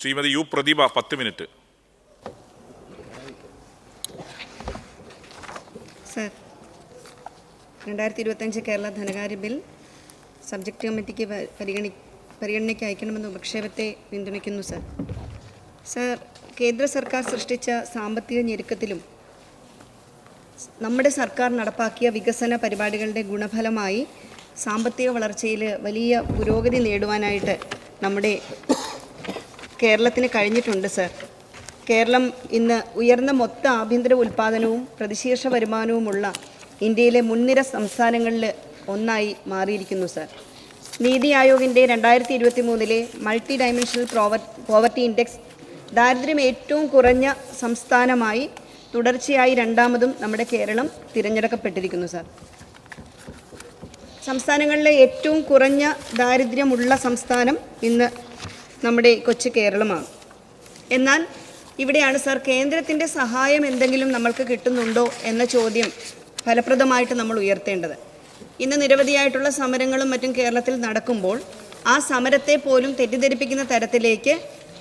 Shrimati U പ്രതിഭ 10 minute. Sir, 2025 Kerala ധനകാര്യ bill subject കമ്മിറ്റിക്ക് പരിഗണനയ്ക്ക് അയക്കണമെന്ന ഉപക്ഷേപത്തെ പിന്തുണയ്ക്കുന്നു. സർ, കേന്ദ്ര സർക്കാർ സൃഷ്ടിച്ച സാമ്പത്തിക ഞെരുക്കത്തിലും നമ്മുടെ സർക്കാർ നടപ്പാക്കിയ വികസന പരിപാടികളുടെ ഗുണഫലമായി സാമ്പത്തിക വളർച്ചയിൽ വലിയ പുരോഗതി നേടുവാനായിട്ട് നമ്മുടെ കേരളത്തിന് കഴിഞ്ഞിട്ടുണ്ട്. സർ, കേരളം ഇന്ന് ഉയർന്ന മൊത്ത ആഭ്യന്തര ഉൽപ്പാദനവും പ്രതിശീർഷ വരുമാനവുമുള്ള ഇന്ത്യയിലെ മുൻനിര സംസ്ഥാനങ്ങളിൽ ഒന്നായി മാറിയിരിക്കുന്നു. സർ, നീതി ആയോഗിൻ്റെ 2023 മൾട്ടി ഡയമെൻഷണൽ പോവർട്ടി ഇൻഡെക്സ് ദാരിദ്ര്യം ഏറ്റവും കുറഞ്ഞ സംസ്ഥാനമായി തുടർച്ചയായി രണ്ടാമതും നമ്മുടെ കേരളം തിരഞ്ഞെടുക്കപ്പെട്ടിരിക്കുന്നു. സർ, സംസ്ഥാനങ്ങളിലെ ഏറ്റവും കുറഞ്ഞ ദാരിദ്ര്യമുള്ള സംസ്ഥാനം ഇന്ന് നമ്മുടെ കൊച്ചു കേരളമാണ്. എന്നാൽ ഇവിടെയാണ് സർ കേന്ദ്രത്തിൻ്റെ സഹായം എന്തെങ്കിലും നമ്മൾക്ക് കിട്ടുന്നുണ്ടോ എന്ന ചോദ്യം ഫലപ്രദമായിട്ട് നമ്മൾ ഉയർത്തേണ്ടത്. ഇന്ന് നിരവധിയായിട്ടുള്ള സമരങ്ങളും മറ്റും കേരളത്തിൽ നടക്കുമ്പോൾ ആ സമരത്തെ പോലും തെറ്റിദ്ധരിപ്പിക്കുന്ന തരത്തിലേക്ക്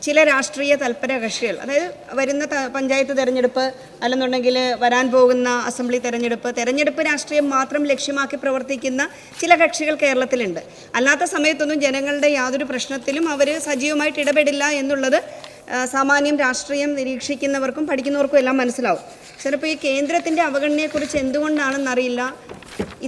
ചില രാഷ്ട്രീയ തൽപര കക്ഷികൾ, അതായത് വരുന്ന പഞ്ചായത്ത് തെരഞ്ഞെടുപ്പ് അല്ലെന്നുണ്ടെങ്കിൽ വരാൻ പോകുന്ന അസംബ്ലി തെരഞ്ഞെടുപ്പ് രാഷ്ട്രീയം മാത്രം ലക്ഷ്യമാക്കി പ്രവർത്തിക്കുന്ന ചില കക്ഷികൾ കേരളത്തിലുണ്ട്. അല്ലാത്ത സമയത്തൊന്നും ജനങ്ങളുടെ യാതൊരു പ്രശ്നത്തിലും അവർ സജീവമായിട്ട് ഇടപെടില്ല എന്നുള്ളത് സാമാന്യം രാഷ്ട്രീയം നിരീക്ഷിക്കുന്നവർക്കും പഠിക്കുന്നവർക്കും എല്ലാം മനസ്സിലാവും. ചിലപ്പോൾ ഈ കേന്ദ്രത്തിൻ്റെ അവഗണനയെക്കുറിച്ച് എന്തുകൊണ്ടാണെന്നറിയില്ല,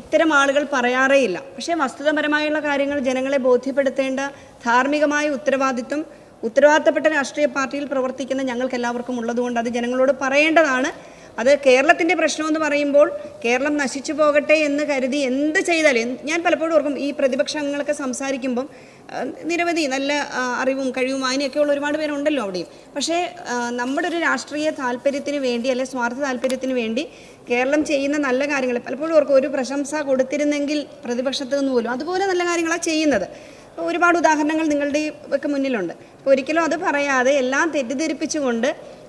ഇത്തരം ആളുകൾ പറയാറേയില്ല. പക്ഷേ വസ്തുതാപരമായുള്ള കാര്യങ്ങൾ ജനങ്ങളെ ബോധ്യപ്പെടുത്തേണ്ട ധാർമ്മികമായ ഉത്തരവാദിത്തപ്പെട്ട രാഷ്ട്രീയ പാർട്ടിയിൽ പ്രവർത്തിക്കുന്ന ഞങ്ങൾക്ക് എല്ലാവർക്കും ഉള്ളതുകൊണ്ട് അത് ജനങ്ങളോട് പറയേണ്ടതാണ്. അത് കേരളത്തിൻ്റെ പ്രശ്നമെന്ന് പറയുമ്പോൾ കേരളം നശിച്ചു പോകട്ടെ എന്ന് കരുതി എന്ത് ചെയ്താലും, ഞാൻ പലപ്പോഴും ഓർക്കും ഈ പ്രതിപക്ഷങ്ങളൊക്കെ സംസാരിക്കുമ്പം നിരവധി നല്ല അറിവും കഴിവും അതിനെയൊക്കെയുള്ള ഒരുപാട് പേരുണ്ടല്ലോ അവിടെയും. പക്ഷേ നമ്മുടെ ഒരു രാഷ്ട്രീയ താല്പര്യത്തിന് വേണ്ടി അല്ലെങ്കിൽ സ്വാർത്ഥ താല്പര്യത്തിന് വേണ്ടി കേരളം ചെയ്യുന്ന നല്ല കാര്യങ്ങൾ പലപ്പോഴും ഓർക്കും ഒരു പ്രശംസ കൊടുത്തിരുന്നെങ്കിൽ പ്രതിപക്ഷത്ത് നിന്ന് പോലും അതുപോലെ നല്ല കാര്യങ്ങളാണ് ചെയ്യുന്നത്. ഒരുപാട് ഉദാഹരണങ്ങൾ നിങ്ങളുടെ ഒക്കെ മുന്നിലുണ്ട്. അപ്പോൾ ഒരിക്കലും അത് പറയാതെ എല്ലാം തെറ്റിദ്ധരിപ്പിച്ചുകൊണ്ട്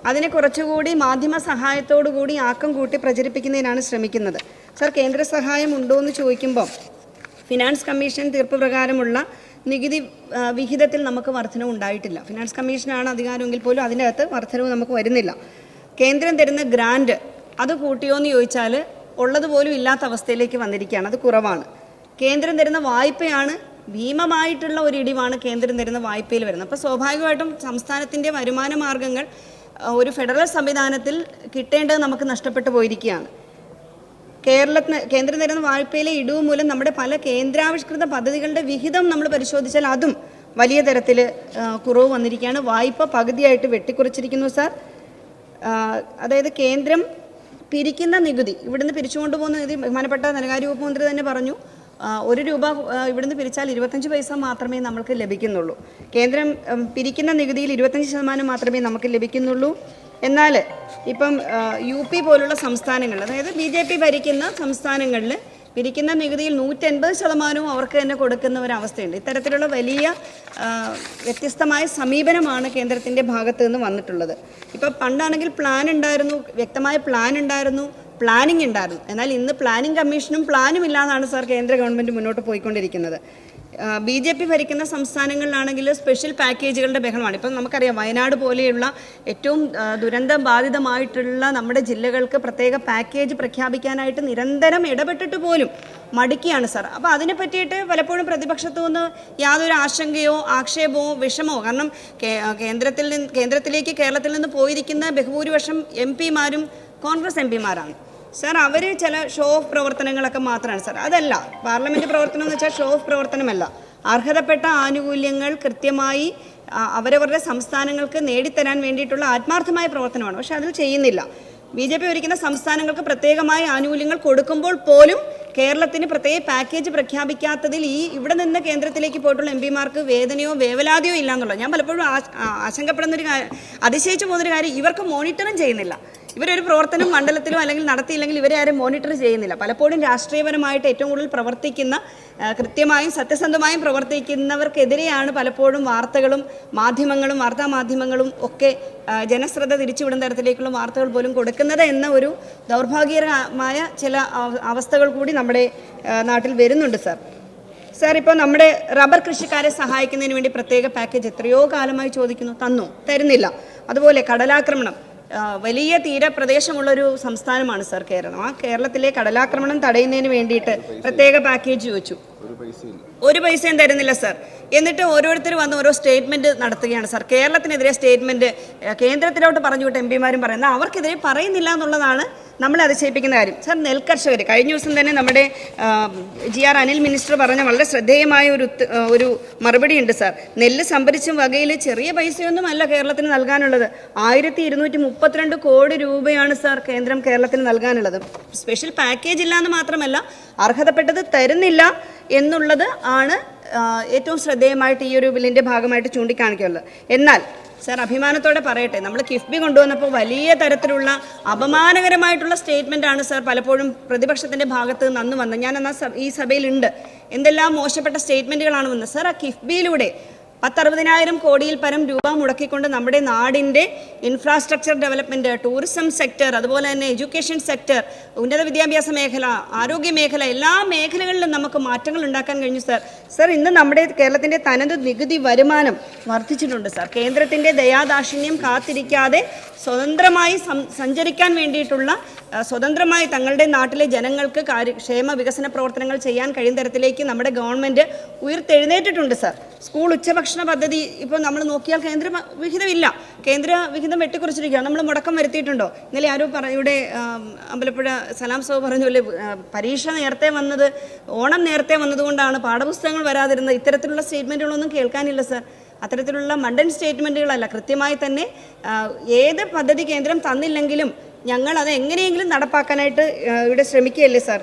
അതിനെ കുറച്ചുകൂടി മാധ്യമ സഹായത്തോടു കൂടി ആക്കം കൂട്ടി പ്രചരിപ്പിക്കുന്നതിനാണ് ശ്രമിക്കുന്നത്. സർ, കേന്ദ്ര സഹായം ഉണ്ടോ എന്ന് ചോദിക്കുമ്പോൾ ഫിനാൻസ് കമ്മീഷൻ തീർപ്പ് പ്രകാരമുള്ള നികുതി വിഹിതത്തിൽ നമുക്ക് വർധനവ് ഉണ്ടായിട്ടില്ല. ഫിനാൻസ് കമ്മീഷനാണ് അധികാരമെങ്കിൽ പോലും അതിൻ്റെ അകത്ത് വർധനവ് നമുക്ക് വരുന്നില്ല. കേന്ദ്രം തരുന്ന ഗ്രാൻറ്റ് അത് കൂട്ടിയോ എന്ന് ചോദിച്ചാൽ ഉള്ളതുപോലും ഇല്ലാത്ത അവസ്ഥയിലേക്ക് വന്നിരിക്കുകയാണ്, അത് കുറവാണ്. കേന്ദ്രം തരുന്ന വായ്പയാണ് ഭീമമായിട്ടുള്ള ഒരു ഇടിവാണ് കേന്ദ്രം തരുന്ന വായ്പയിൽ വരുന്നത്. അപ്പോൾ സ്വാഭാവികമായിട്ടും സംസ്ഥാനത്തിൻ്റെ വരുമാന മാർഗങ്ങൾ ഒരു ഫെഡറൽ സംവിധാനത്തിൽ കിട്ടേണ്ടത് നമുക്ക് നഷ്ടപ്പെട്ടു പോയിരിക്കുകയാണ്. കേന്ദ്രം തരുന്ന വായ്പയിലെ ഇടിവ് മൂലം നമ്മുടെ പല കേന്ദ്രാവിഷ്കൃത പദ്ധതികളുടെ വിഹിതം നമ്മൾ പരിശോധിച്ചാൽ അതും വലിയ തരത്തിൽ കുറവ് വന്നിരിക്കുകയാണ്. വായ്പ പകുതിയായിട്ട് വെട്ടിക്കുറച്ചിരിക്കുന്നു. സാർ, അതായത് കേന്ദ്രം പിരിക്കുന്ന നികുതി ഇവിടുന്ന് പിരിച്ചുകൊണ്ടു പോകുന്ന നികുതി ബഹുമാനപ്പെട്ട ധനകാര്യ വകുപ്പ് മന്ത്രി തന്നെ പറഞ്ഞു, 1 രൂപ ഇവിടുന്ന് പിരിച്ചാൽ 25 പൈസ മാത്രമേ നമുക്ക് ലഭിക്കുന്നുള്ളൂ. കേന്ദ്രം പിരിക്കുന്ന നികുതിയിൽ 25% മാത്രമേ നമുക്ക് ലഭിക്കുന്നുള്ളൂ. എന്നാൽ ഇപ്പം UP പോലുള്ള സംസ്ഥാനങ്ങൾ, അതായത് BJP ഭരിക്കുന്ന സംസ്ഥാനങ്ങളിൽ പിരിക്കുന്ന നികുതിയിൽ 180% അവർക്ക് തന്നെ കൊടുക്കുന്ന ഒരവസ്ഥയുണ്ട്. ഇത്തരത്തിലുള്ള വലിയ വ്യത്യസ്തമായ സമീപനമാണ് കേന്ദ്രത്തിൻ്റെ ഭാഗത്ത് നിന്ന് വന്നിട്ടുള്ളത്. ഇപ്പോൾ പണ്ടാണെങ്കിൽ പ്ലാൻ ഉണ്ടായിരുന്നു, വ്യക്തമായ പ്ലാൻ ഉണ്ടായിരുന്നു, പ്ലാനിങ് ഉണ്ടായിരുന്നു. എന്നാൽ ഇന്ന് പ്ലാനിങ് കമ്മീഷനും പ്ലാനും ഇല്ലാതാണ് സാർ കേന്ദ്ര ഗവൺമെൻറ് മുന്നോട്ട് പോയിക്കൊണ്ടിരിക്കുന്നത്. BJP ഭരിക്കുന്ന സംസ്ഥാനങ്ങളിലാണെങ്കിൽ സ്പെഷ്യൽ പാക്കേജുകളുടെ ബഹളമാണ്. ഇപ്പം നമുക്കറിയാം വയനാട് പോലെയുള്ള ഏറ്റവും ദുരന്ത ബാധിതമായിട്ടുള്ള നമ്മുടെ ജില്ലകൾക്ക് പ്രത്യേക പാക്കേജ് പ്രഖ്യാപിക്കാനായിട്ട് നിരന്തരം ഇടപെട്ടിട്ട് പോലും മടിക്കുകയാണ് സാർ. അപ്പോൾ അതിനെ പറ്റിയിട്ട് പലപ്പോഴും പ്രതിപക്ഷത്തു നിന്ന് യാതൊരു ആശങ്കയോ ആക്ഷേപമോ വിഷമോ, കാരണം കേന്ദ്രത്തിലേക്ക് കേരളത്തിൽ നിന്ന് പോയിരിക്കുന്ന ബഹുഭൂരിപക്ഷം MP-മാരും കോൺഗ്രസ് MP-മാരാണ് സാർ. അവർ ചില ഷോ ഓഫ് പ്രവർത്തനങ്ങളൊക്കെ മാത്രമാണ് സാർ. അതല്ല പാർലമെൻറ്റ് പ്രവർത്തനം എന്ന് വെച്ചാൽ ഷോ ഓഫ് പ്രവർത്തനമല്ല. അർഹതപ്പെട്ട ആനുകൂല്യങ്ങൾ കൃത്യമായി അവരവരുടെ സംസ്ഥാനങ്ങൾക്ക് നേടിത്തരാൻ വേണ്ടിയിട്ടുള്ള ആത്മാർത്ഥമായ പ്രവർത്തനമാണ്. പക്ഷേ അതിൽ ചെയ്യുന്നില്ല. BJP ഭരിക്കുന്ന സംസ്ഥാനങ്ങൾക്ക് പ്രത്യേകമായ ആനുകൂല്യങ്ങൾ കൊടുക്കുമ്പോൾ പോലും കേരളത്തിന് പ്രത്യേക പാക്കേജ് പ്രഖ്യാപിക്കാത്തതിൽ ഇവിടെ നിന്ന് കേന്ദ്രത്തിലേക്ക് പോയിട്ടുള്ള MP-മാർക്ക് വേദനയോ വേവലാതിയോ ഇല്ല എന്നുള്ളത് ഞാൻ പലപ്പോഴും ആശങ്കപ്പെടുന്നൊരു അതിശയിച്ചു പോകുന്നൊരു കാര്യം. ഇവർക്ക് മോണിറ്ററും ചെയ്യുന്നില്ല. ഇവരൊരു പ്രവർത്തനം മണ്ഡലത്തിലോ അല്ലെങ്കിൽ നടത്തിയില്ലെങ്കിൽ ഇവരെ ആരും മോണിറ്റർ ചെയ്യുന്നില്ല. പലപ്പോഴും രാഷ്ട്രീയപരമായിട്ട് ഏറ്റവും കൂടുതൽ പ്രവർത്തിക്കുന്ന, കൃത്യമായും സത്യസന്ധമായും പ്രവർത്തിക്കുന്നവർക്കെതിരെയാണ് പലപ്പോഴും വാർത്തകളും മാധ്യമങ്ങളും വാർത്താമാധ്യമങ്ങളും ഒക്കെ ജനശ്രദ്ധ തിരിച്ചുവിടുന്ന തരത്തിലേക്കുള്ള വാർത്തകൾ പോലും കൊടുക്കുന്നത് എന്ന ഒരു ദൗർഭാഗ്യകരമായ ചില അവസ്ഥകൾ കൂടി നമ്മുടെ നാട്ടിൽ വരുന്നുണ്ട് സാർ. സാർ, ഇപ്പോൾ നമ്മുടെ റബ്ബർ കൃഷിക്കാരെ സഹായിക്കുന്നതിന് വേണ്ടി പ്രത്യേക പാക്കേജ് എത്രയോ കാലമായി ചോദിക്കുന്നു, തന്നു, തരുന്നില്ല. അതുപോലെ കടലാക്രമണം, വലിയ തീരപ്രദേശമുള്ളൊരു സംസ്ഥാനമാണ് സാർ കേരളം. ആ കേരളത്തിലെ കടലാക്രമണം തടയുന്നതിന് വേണ്ടിയിട്ട് പ്രത്യേക പാക്കേജ് ചോദിച്ചു, ഒരു പൈസയും തരുന്നില്ല സാർ. എന്നിട്ട് ഓരോരുത്തർ വന്ന് ഓരോ സ്റ്റേറ്റ്മെന്റ് നടത്തുകയാണ് സാർ. കേരളത്തിനെതിരെ സ്റ്റേറ്റ്മെന്റ് കേന്ദ്രത്തിലോട്ട് പറഞ്ഞു വിട്ട് എംപിമാരും പറയുന്നത് അവർക്കെതിരെ പറയുന്നില്ല എന്നുള്ളതാണ് നമ്മളെ അതിശയിപ്പിക്കുന്ന കാര്യം. സാർ, നെൽകർഷകർ കഴിഞ്ഞ ദിവസം തന്നെ നമ്മുടെ GR അനിൽ മിനിസ്റ്റർ പറഞ്ഞ വളരെ ശ്രദ്ധേയമായ ഒരു മറുപടി ഉണ്ട് സാർ. നെല്ല് സംഭരിച്ചും വകയിൽ ചെറിയ പൈസയൊന്നുമല്ല കേരളത്തിന് നൽകാനുള്ളത്. 1232 കോടി രൂപയാണ് സാർ കേന്ദ്രം കേരളത്തിന് നൽകാനുള്ളത്. സ്പെഷ്യൽ പാക്കേജ് ഇല്ല എന്ന് മാത്രമല്ല, അർഹതപ്പെട്ടത് തരുന്നില്ല എന്നുള്ളത് ആണ് ഏറ്റവും ശ്രദ്ധേയമായിട്ട് ഈ ഒരു ബില്ലിൻ്റെ ഭാഗമായിട്ട് ചൂണ്ടിക്കാണിക്കുന്നത്. എന്നാൽ സാർ, അഭിമാനത്തോടെ പറയട്ടെ, നമ്മൾ കിഫ്ബി കൊണ്ടുവന്നപ്പോൾ വലിയ തരത്തിലുള്ള അപമാനകരമായിട്ടുള്ള സ്റ്റേറ്റ്മെൻ്റ് ആണ് സാർ പലപ്പോഴും പ്രതിപക്ഷത്തിൻ്റെ ഭാഗത്ത് നിന്ന് അന്ന് വന്നത്. ഞാൻ എന്നാൽ ഈ സഭയിലുണ്ട്. എന്തെല്ലാം മോശപ്പെട്ട സ്റ്റേറ്റ്മെൻറ്റുകളാണ് വന്നത് സാർ. ആ കിഫ്ബിയിലൂടെ 10-60,000 കോടിയിൽ പരം രൂപ മുടക്കിക്കൊണ്ട് നമ്മുടെ നാടിൻ്റെ ഇൻഫ്രാസ്ട്രക്ചർ ഡെവലപ്മെൻറ്റ്, ടൂറിസം സെക്ടർ, അതുപോലെ തന്നെ എഡ്യൂക്കേഷൻ സെക്ടർ, ഉന്നത വിദ്യാഭ്യാസ മേഖല, ആരോഗ്യ മേഖല, എല്ലാ മേഖലകളിലും നമുക്ക് മാറ്റങ്ങൾ ഉണ്ടാക്കാൻ കഴിഞ്ഞു സാർ. സാർ, ഇന്ന് നമ്മുടെ കേരളത്തിൻ്റെ തനത് നികുതി വരുമാനം വർദ്ധിച്ചിട്ടുണ്ട് സാർ. കേന്ദ്രത്തിൻ്റെ ദയാദാക്ഷിണ്യം കാത്തിരിക്കാതെ സ്വതന്ത്രമായി സഞ്ചരിക്കാൻ വേണ്ടിയിട്ടുള്ള, സ്വതന്ത്രമായി തങ്ങളുടെ നാട്ടിലെ ജനങ്ങൾക്ക് ക്ഷേമ വികസന പ്രവർത്തനങ്ങൾ ചെയ്യാൻ കഴിയുന്ന തരത്തിലേക്ക് നമ്മുടെ ഗവൺമെൻറ് ഉയർത്തെഴുന്നേറ്റിട്ടുണ്ട് സാർ. സ്കൂൾ ഉച്ചഭക്ഷണ പദ്ധതി ഇപ്പോൾ നമ്മൾ നോക്കിയാൽ കേന്ദ്ര വിഹിതമില്ല, കേന്ദ്ര വിഹിതം വെട്ടിക്കുറിച്ചിരിക്കുകയാണ്. നമ്മൾ മുടക്കം വരുത്തിയിട്ടുണ്ടോ? ഇന്നലെ ആരോ ഇവിടെ അമ്പലപ്പുഴ സലാം സോ പറഞ്ഞ പരീക്ഷ നേരത്തെ വന്നത്, ഓണം നേരത്തെ വന്നതുകൊണ്ടാണ് പാഠപുസ്തകങ്ങൾ വരാതിരുന്നത്. ഇത്തരത്തിലുള്ള സ്റ്റേറ്റ്മെൻറ്റുകളൊന്നും കേൾക്കാനില്ല സാർ. അത്തരത്തിലുള്ള മണ്ടൻ സ്റ്റേറ്റ്മെൻറ്റുകളല്ല, കൃത്യമായി തന്നെ ഏത് പദ്ധതി കേന്ദ്രം തന്നില്ലെങ്കിലും ഞങ്ങൾ അത് എങ്ങനെയെങ്കിലും നടപ്പാക്കാനായിട്ട് ഇവിടെ ശ്രമിക്കുകയല്ലേ സാർ.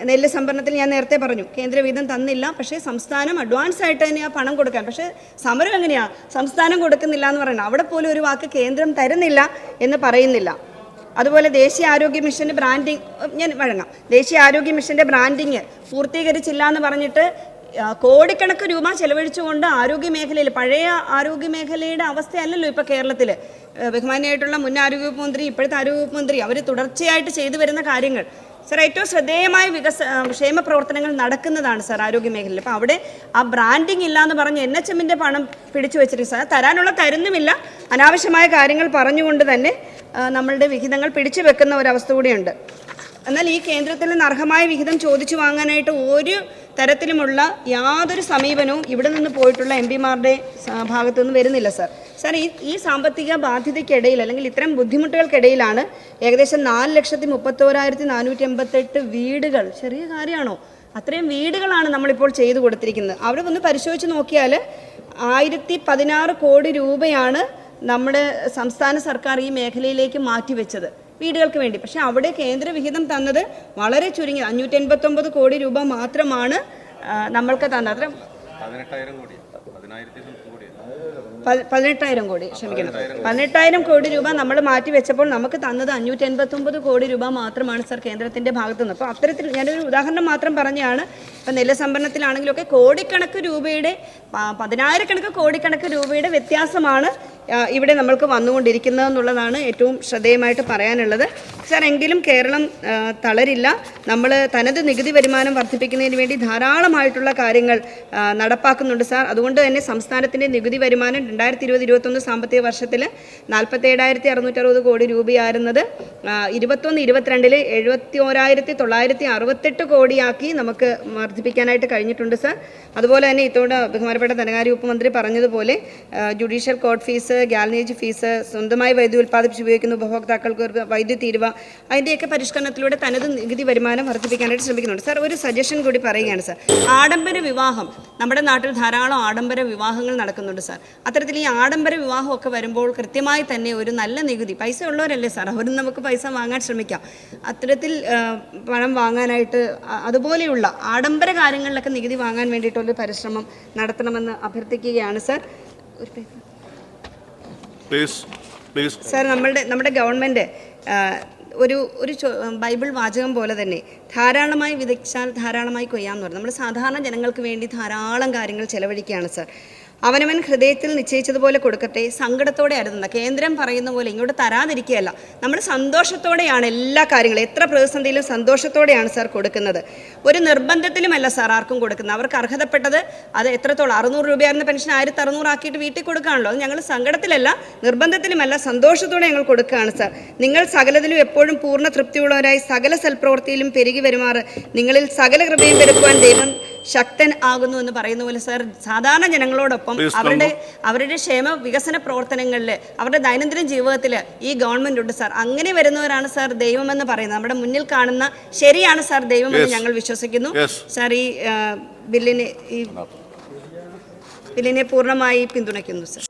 നെല്ല് സംഭരണത്തിൽ ഞാൻ നേരത്തെ പറഞ്ഞു കേന്ദ്ര വിഹിതം തന്നില്ല, പക്ഷേ സംസ്ഥാനം അഡ്വാൻസ് ആയിട്ട് തന്നെ ആ പണം കൊടുക്കാൻ. പക്ഷേ സമരം എങ്ങനെയാണ്? സംസ്ഥാനം കൊടുക്കുന്നില്ല എന്ന് പറയുന്നത്, അവിടെ പോലും ഒരു വാക്ക് കേന്ദ്രം തരുന്നില്ല എന്ന് പറയുന്നില്ല. അതുപോലെ ദേശീയ ആരോഗ്യ മിഷൻ്റെ ബ്രാൻഡിങ് ഞാൻ വഴങ്ങാം. ദേശീയ ആരോഗ്യ മിഷൻ്റെ ബ്രാൻഡിങ് പൂർത്തീകരിച്ചില്ല എന്ന് പറഞ്ഞിട്ട് കോടിക്കണക്ക് രൂപ ചെലവഴിച്ചുകൊണ്ട് ആരോഗ്യ മേഖലയിൽ, പഴയ ആരോഗ്യ മേഖലയുടെ അവസ്ഥയല്ലല്ലോ ഇപ്പോൾ കേരളത്തിൽ. ബഹുമാനിയായിട്ടുള്ള മുൻ ആരോഗ്യവകുപ്പ് മന്ത്രി, ഇപ്പോഴത്തെ ആരോഗ്യവകുപ്പ് മന്ത്രി, അവർ തുടർച്ചയായിട്ട് ചെയ്തു വരുന്ന കാര്യങ്ങൾ സാർ, ഏറ്റവും ശ്രദ്ധേയമായ ക്ഷേമ പ്രവർത്തനങ്ങൾ നടക്കുന്നതാണ് സാർ ആരോഗ്യ മേഖലയിൽ. അപ്പോൾ അവിടെ ആ ബ്രാൻഡിങ് ഇല്ല എന്ന് പറഞ്ഞ് NHMൻ്റെ പണം പിടിച്ചു വെച്ചിട്ട് സാർ തരാനുള്ള തരുന്നുമില്ല, അനാവശ്യമായ കാര്യങ്ങൾ പറഞ്ഞുകൊണ്ട് തന്നെ നമ്മളുടെ വിഹിതങ്ങൾ പിടിച്ചു വെക്കുന്ന ഒരവസ്ഥ കൂടിയുണ്ട്. എന്നാൽ ഈ കേന്ദ്രത്തിൽ നിന്ന് അർഹമായ വിഹിതം ചോദിച്ചു വാങ്ങാനായിട്ട് ഒരു തരത്തിലുമുള്ള യാതൊരു സമീപനവും ഇവിടെ നിന്ന് പോയിട്ടുള്ള MPമാരുടെ ഭാഗത്തു നിന്ന് വരുന്നില്ല സാർ. സാർ, ഈ സാമ്പത്തിക ബാധ്യതയ്ക്കിടയിൽ അല്ലെങ്കിൽ ഇത്തരം ബുദ്ധിമുട്ടുകൾക്കിടയിലാണ് ഏകദേശം 4,31,488 വീടുകൾ, ചെറിയ കാര്യമാണോ? അത്രയും വീടുകളാണ് നമ്മളിപ്പോൾ ചെയ്തു കൊടുത്തിരിക്കുന്നത്. അവിടെ ഒന്ന് പരിശോധിച്ച് നോക്കിയാൽ 1016 കോടി രൂപയാണ് നമ്മുടെ സംസ്ഥാന സർക്കാർ ഈ മേഖലയിലേക്ക് മാറ്റിവെച്ചത് വീടുകൾക്ക് വേണ്ടി. പക്ഷേ അവിടെ കേന്ദ്ര വിഹിതം തന്നത് വളരെ ചുരുങ്ങി 589 കോടി രൂപ മാത്രമാണ് നമ്മൾക്ക് തന്നത്. അത്ര 18,000 കോടി, ക്ഷമിക്കണം, 18,000 കോടി രൂപ നമ്മൾ മാറ്റി വെച്ചപ്പോൾ നമുക്ക് തന്നത് 589 കോടി രൂപ മാത്രമാണ് സാർ കേന്ദ്രത്തിൻ്റെ ഭാഗത്തു നിന്ന്. അപ്പോൾ അത്തരത്തിൽ ഞാനൊരു ഉദാഹരണം മാത്രം പറഞ്ഞാണ്. ഇപ്പം നെല്ല് സംഭരണത്തിലാണെങ്കിലൊക്കെ കോടിക്കണക്ക് രൂപയുടെ, 10,000 കോടിക്കണക്ക് രൂപയുടെ വ്യത്യാസമാണ് ഇവിടെ നമ്മൾക്ക് വന്നുകൊണ്ടിരിക്കുന്നത് എന്നുള്ളതാണ് ഏറ്റവും ശ്രദ്ധേയമായിട്ട് പറയാനുള്ളത് സാർ. എങ്കിലും കേരളം തളരില്ല. നമ്മൾ തനത് നികുതി വരുമാനം വർദ്ധിപ്പിക്കുന്നതിന് വേണ്ടി ധാരാളമായിട്ടുള്ള കാര്യങ്ങൾ നടപ്പാക്കുന്നുണ്ട് സാർ. അതുകൊണ്ട് തന്നെ സംസ്ഥാനത്തിൻ്റെ നികുതി വരുമാനം 2020-21 സാമ്പത്തിക വർഷത്തിൽ 47,660 കോടി രൂപയായിരുന്നത് 21-22 71,968 കോടിയാക്കി നമുക്ക് വർദ്ധിപ്പിക്കാനായിട്ട് കഴിഞ്ഞിട്ടുണ്ട് സാർ. അതുപോലെ തന്നെ ഇതോടെ ബഹുമാനപ്പെട്ട ധനകാര്യ വകുപ്പ് മന്ത്രി പറഞ്ഞതുപോലെ judicial court fees, gallonage fees, സ്വന്തമായി വൈദ്യുതി ഉൽപ്പാദിപ്പിച്ച് ഉപയോഗിക്കുന്ന ഉപഭോക്താക്കൾക്ക് വൈദ്യുതി തീരുവ, അതിൻ്റെയൊക്കെ പരിഷ്കരണത്തിലൂടെ തനത് നികുതി വരുമാനം വർദ്ധിപ്പിക്കാനായിട്ട് ശ്രമിക്കുന്നുണ്ട് സാർ. ഒരു സജഷൻ കൂടി പറയുകയാണ് സാർ. ആഡംബര വിവാഹം, നമ്മുടെ നാട്ടിൽ ധാരാളം ആഡംബര വിവാഹങ്ങൾ നടക്കുന്നുണ്ട് സാർ. അത്തരത്തിൽ ഈ ആഡംബര വിവാഹമൊക്കെ വരുമ്പോൾ കൃത്യമായി തന്നെ ഒരു നല്ല നികുതി, പൈസ ഉള്ളവരല്ലേ സാർ, അവരും നമുക്ക് പൈസ വാങ്ങാൻ ശ്രമിക്കാം. അത്തരത്തിൽ പണം വാങ്ങാനായിട്ട് അതുപോലെയുള്ള ആഡംബര കാര്യങ്ങളിലൊക്കെ നികുതി വാങ്ങാൻ വേണ്ടിയിട്ടുള്ളൊരു പരിശ്രമം നടത്തണമെന്ന് അഭ്യർത്ഥിക്കുകയാണ് സാർ. സാർ, നമ്മുടെ ഗവൺമെൻറ് ഒരു ബൈബിൾ വാചകം പോലെ തന്നെ ധാരാളമായി വിതച്ചാൽ ധാരാളമായി കൊയ്യാമെന്ന് പറഞ്ഞു. നമ്മൾ സാധാരണ ജനങ്ങൾക്ക് വേണ്ടി ധാരാളം കാര്യങ്ങൾ ചെലവഴിക്കുകയാണ് സാർ. അവനവൻ ഹൃദയത്തിൽ നിശ്ചയിച്ചതുപോലെ കൊടുക്കട്ടെ, സങ്കടത്തോടെ അരുതുന്ന. കേന്ദ്രം പറയുന്ന പോലെ ഇങ്ങോട്ട് തരാതിരിക്കുകയല്ല, നമ്മൾ സന്തോഷത്തോടെയാണ് എല്ലാ കാര്യങ്ങളും, എത്ര പ്രതിസന്ധിയിലും സന്തോഷത്തോടെയാണ് സാർ കൊടുക്കുന്നത്. ഒരു നിർബന്ധത്തിലുമല്ല സാർ ആർക്കും കൊടുക്കുന്നത്. അവർക്ക് അർഹതപ്പെട്ടത് അത് എത്രത്തോളം 600 രൂപയായിരുന്ന പെൻഷൻ 1600 ആക്കിയിട്ട് വീട്ടിൽ കൊടുക്കുകയാണല്ലോ. അത് ഞങ്ങൾ സങ്കടത്തിലല്ല, നിർബന്ധത്തിലുമല്ല, സന്തോഷത്തോടെ ഞങ്ങൾ കൊടുക്കുകയാണ് സാർ. നിങ്ങൾ സകലത്തിലും എപ്പോഴും പൂർണ്ണ തൃപ്തിയുള്ളവരായി സകല സൽപ്രവൃത്തിയിലും പെരുകി വരുമാറ് നിങ്ങളിൽ സകല കൃപയും പെരുക്കുവാൻ ദൈവം ശക്തൻ ആകുന്നു എന്ന് പറയുന്ന പോലെ സാർ, സാധാരണ ജനങ്ങളോടൊപ്പം അവരുടെ ക്ഷേമ വികസന പ്രവർത്തനങ്ങളിൽ, അവരുടെ ദൈനംദിന ജീവിതത്തിൽ ഈ ഗവൺമെന്റ് ഉണ്ട് സാർ. അങ്ങനെ വരുന്നവരാണ് സാർ ദൈവമെന്ന് പറയുന്നത്. നമ്മുടെ മുന്നിൽ കാണുന്ന ശരിയാണ് സാർ ദൈവമെന്ന് ഞങ്ങൾ വിശ്വസിക്കുന്നു സാർ. ഈ ബില്ലിനെ പൂർണ്ണമായി പിന്തുണയ്ക്കുന്നു സാർ.